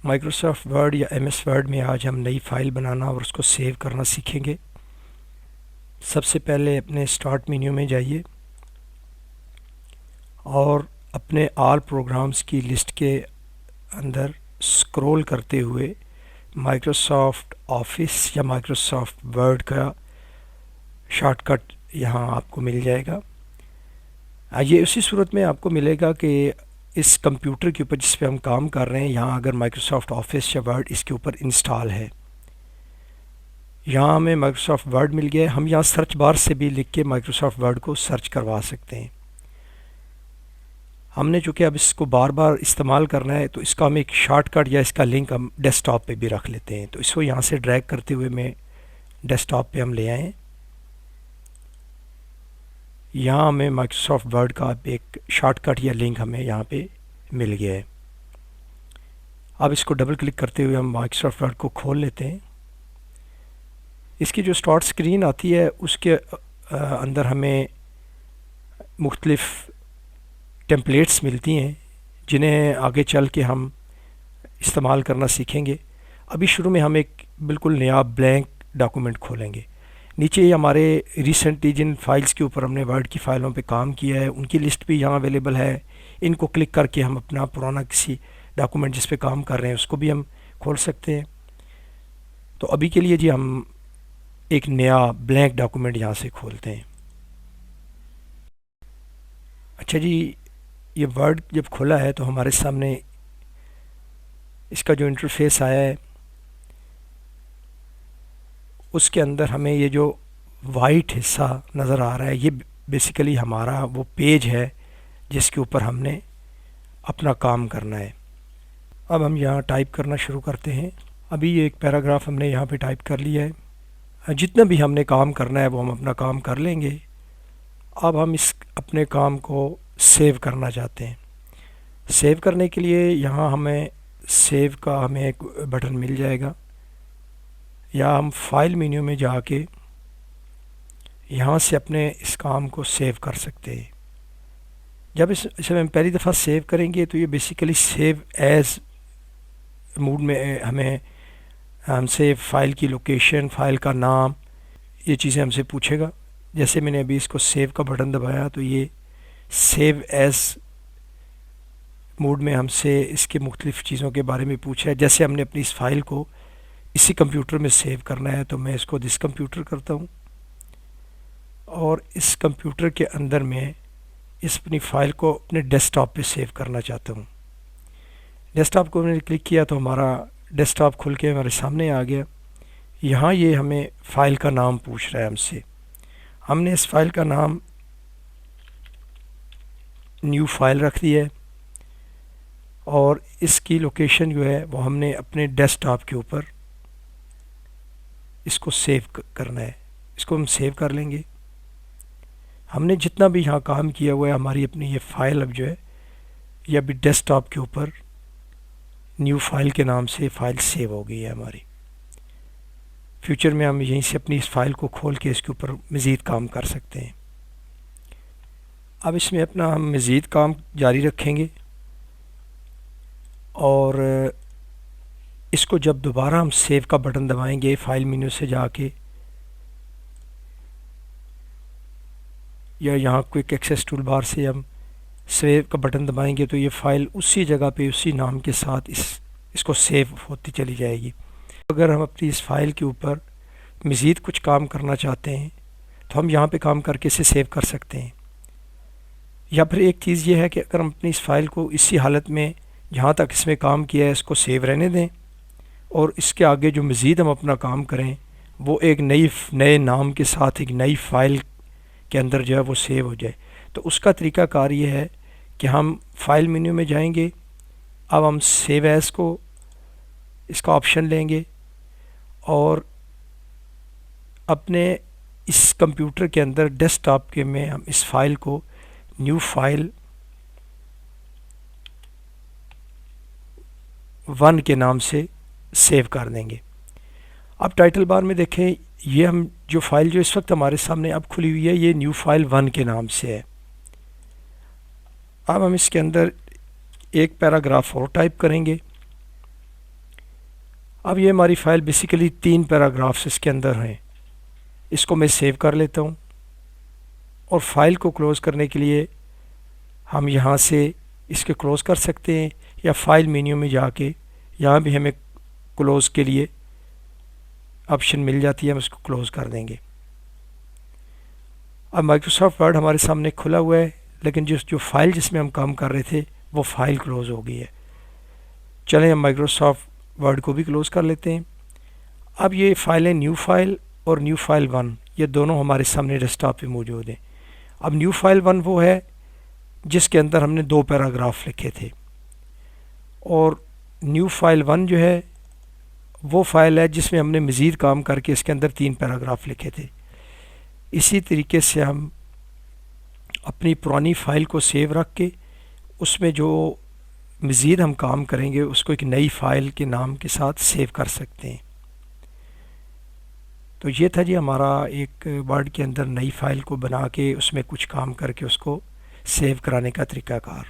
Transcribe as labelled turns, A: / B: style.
A: Microsoft word یا M S word میں آج ہم نئی فائل بنانا اور اس کو سیو کرنا سیکھیں گے۔ سب سے پہلے اپنے اسٹارٹ مینیو میں جائیے اور اپنے آل پروگرامز کی لسٹ کے اندر اسکرول کرتے ہوئے مائکروسافٹ آفس یا مائکروسافٹ ورڈ کا شارٹ کٹ یہاں آپ کو مل جائے گا۔ یہ اسی صورت میں آپ کو ملے گا کہ اس کمپیوٹر کے اوپر جس پہ ہم کام کر رہے ہیں یہاں اگر مائکروسافٹ آفس یا ورڈ اس کے اوپر انسٹال ہے۔ یہاں ہمیں مائکروسافٹ ورڈ مل گیا ہے، ہم یہاں سرچ بار سے بھی لکھ کے مائکروسافٹ ورڈ کو سرچ کروا سکتے ہیں۔ ہم نے چونکہ اب اس کو بار بار استعمال کرنا ہے تو اس کا ہم ایک شارٹ کٹ یا اس کا لنک ہم ڈیسک ٹاپ پہ بھی رکھ لیتے ہیں، تو اس کو یہاں سے ڈریگ کرتے ہوئے میں ڈیسک ٹاپ پہ ہم لے آئیں۔ یہاں ہمیں مائکروسافٹ ورڈ کا ایک شارٹ کٹ یا لنک ہمیں یہاں پہ مل گیا ہے۔ اب اس کو ڈبل کلک کرتے ہوئے ہم مائکروسافٹ ورڈ کو کھول لیتے ہیں۔ اس کی جو اسٹارٹ سکرین آتی ہے اس کے اندر ہمیں مختلف ٹیمپلیٹس ملتی ہیں جنہیں آگے چل کے ہم استعمال کرنا سیکھیں گے۔ ابھی شروع میں ہم ایک بالکل نیا بلینک ڈاکومنٹ کھولیں گے۔ نیچے یہ ہمارے ریسنٹلی جن فائلز کے اوپر ہم نے ورڈ کی فائلوں پہ کام کیا ہے ان کی لسٹ بھی یہاں اویلیبل ہے۔ ان کو کلک کر کے ہم اپنا پرانا کسی ڈاکومنٹ جس پہ کام کر رہے ہیں اس کو بھی ہم کھول سکتے ہیں۔ تو ابھی کے لیے جی ہم ایک نیا بلینک ڈاکومنٹ یہاں سے کھولتے ہیں۔ اچھا جی، یہ ورڈ جب کھولا ہے تو ہمارے سامنے اس کا جو انٹرفیس آیا ہے اس کے اندر ہمیں یہ جو وائٹ حصہ نظر آ رہا ہے یہ بیسیکلی ہمارا وہ پیج ہے جس کے اوپر ہم نے اپنا کام کرنا ہے۔ اب ہم یہاں ٹائپ کرنا شروع کرتے ہیں۔ ابھی یہ ایک پیراگراف ہم نے یہاں پہ ٹائپ کر لیا ہے۔ جتنا بھی ہم نے کام کرنا ہے وہ ہم اپنا کام کر لیں گے۔ اب ہم اس اپنے کام کو سیو کرنا چاہتے ہیں۔ سیو کرنے کے لیے یہاں ہمیں سیو کا ہمیں ایک بٹن مل جائے گا، یا ہم فائل مینیو میں جا کے یہاں سے اپنے اس کام کو سیو کر سکتے ہیں۔ جب اسے ہم پہلی دفعہ سیو کریں گے تو یہ بیسیکلی سیو ایز موڈ میں ہم سے فائل کی لوکیشن، فائل کا نام، یہ چیزیں ہم سے پوچھے گا۔ جیسے میں نے ابھی اس کو سیو کا بٹن دبایا تو یہ سیو ایز موڈ میں ہم سے اس کے مختلف چیزوں کے بارے میں پوچھا ہے۔ جیسے ہم نے اپنی اس فائل کو اسی کمپیوٹر میں سیو کرنا ہے تو میں اس کو دس کمپیوٹر کرتا ہوں اور اس کمپیوٹر کے اندر میں اس اپنی فائل کو اپنے ڈیسک ٹاپ پہ سیو کرنا چاہتا ہوں۔ ڈیسک ٹاپ کو میں نے کلک کیا تو ہمارا ڈیسک ٹاپ کھل کے ہمارے سامنے آ گیا۔ یہاں یہ ہمیں فائل کا نام پوچھ رہا ہے ہم سے۔ ہم نے اس فائل کا نام نیو فائل رکھ دیا ہے اور اس کی لوکیشن جو ہے وہ ہم نے اپنے ڈیسک ٹاپ کے اوپر اس کو سیو کرنا ہے۔ اس کو ہم سیو کر لیں گے۔ ہم نے جتنا بھی یہاں کام کیا ہوا ہے ہماری اپنی یہ فائل اب جو ہے یہ ابھی ڈیسک ٹاپ کے اوپر نیو فائل کے نام سے فائل سیو ہو گئی ہے ہماری۔ فیوچر میں ہم یہیں سے اپنی اس فائل کو کھول کے اس کے اوپر مزید کام کر سکتے ہیں۔ اب اس میں اپنا ہم مزید کام جاری رکھیں گے اور اس کو جب دوبارہ ہم سیو کا بٹن دبائیں گے فائل مینیو سے جا کے، یا یہاں کوئک ایکسیس ٹول بار سے ہم سیو کا بٹن دبائیں گے تو یہ فائل اسی جگہ پہ اسی نام کے ساتھ اس کو سیو ہوتی چلی جائے گی۔ اگر ہم اپنی اس فائل کے اوپر مزید کچھ کام کرنا چاہتے ہیں تو ہم یہاں پہ کام کر کے اسے سیو کر سکتے ہیں، یا پھر ایک چیز یہ ہے کہ اگر ہم اپنی اس فائل کو اسی حالت میں جہاں تک اس میں کام کیا ہے اس کو سیو رہنے دیں اور اس کے آگے جو مزید ہم اپنا کام کریں وہ ایک نئے نام کے ساتھ ایک نئی فائل کے اندر جو ہے وہ سیو ہو جائے، تو اس کا طریقہ کار یہ ہے کہ ہم فائل مینیو میں جائیں گے۔ اب ہم سیو ایز کو اس کا آپشن لیں گے اور اپنے اس کمپیوٹر کے اندر ڈیسک ٹاپ کے میں ہم اس فائل کو نیو فائل 1 کے نام سے سیو کر دیں گے۔ اب ٹائٹل بار میں دیکھیں یہ ہم جو فائل جو اس وقت ہمارے سامنے اب کھلی ہوئی ہے یہ نیو فائل 1 کے نام سے ہے۔ اب ہم اس کے اندر ایک پیراگراف اور ٹائپ کریں گے۔ اب یہ ہماری فائل بیسیکلی 3 پیراگرافس اس کے اندر ہیں. اس کو میں سیو کر لیتا ہوں، اور فائل کو کلوز کرنے کے لیے ہم یہاں سے اس کے کلوز کر سکتے ہیں، یا فائل مینیو میں جا کے یہاں بھی ہمیں کلوز کے لیے آپشن مل جاتی ہے، ہم اس کو کلوز کر دیں گے. اب مائکروسافٹ ورڈ ہمارے سامنے کھلا ہوا ہے، لیکن جو فائل جس میں ہم کام کر رہے تھے وہ فائل کلوز ہو گئی ہے. چلیں ہم مائکروسافٹ ورڈ کو بھی کلوز کر لیتے ہیں. اب یہ فائلیں نیو فائل اور نیو فائل 1 یہ دونوں ہمارے سامنے ڈیسک ٹاپ پہ موجود ہیں. اب نیو فائل 1 وہ ہے جس کے اندر ہم نے 2 پیراگراف لکھے تھے، اور نیو فائل 1 جو ہے وہ فائل ہے جس میں ہم نے مزید کام کر کے اس کے اندر 3 پیراگراف لکھے تھے. اسی طریقے سے ہم اپنی پرانی فائل کو سیو رکھ کے اس میں جو مزید ہم کام کریں گے اس کو ایک نئی فائل کے نام کے ساتھ سیو کر سکتے ہیں. تو یہ تھا جی ہمارا ایک ورڈ کے اندر نئی فائل کو بنا کے اس میں کچھ کام کر کے اس کو سیو کرانے کا طریقہ کار.